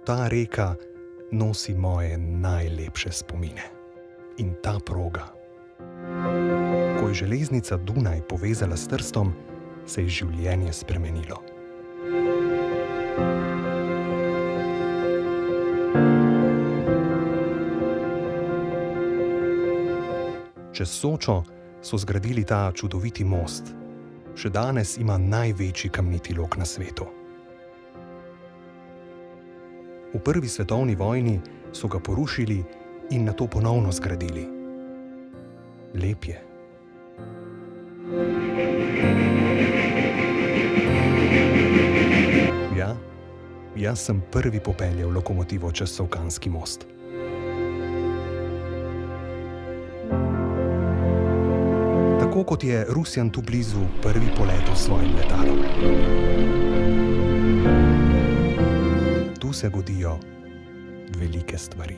ta reka nosi moje najlepše spomine. In ta proga. Ko je železnica Dunaj povezala s Trstom, se je življenje spremenilo. Čez Sočo so zgradili ta čudoviti most. Še danes ima največji kamniti lok na svetu. V prvi svetovni vojni so ga porušili in nato ponovno zgradili. Lep je. Ja, jaz sem prvi popeljal lokomotivo čez Solkanski most. Tako kot je Rusjan tu blizu prvi poletel s svojim letalom. Tu se godijo velike stvari.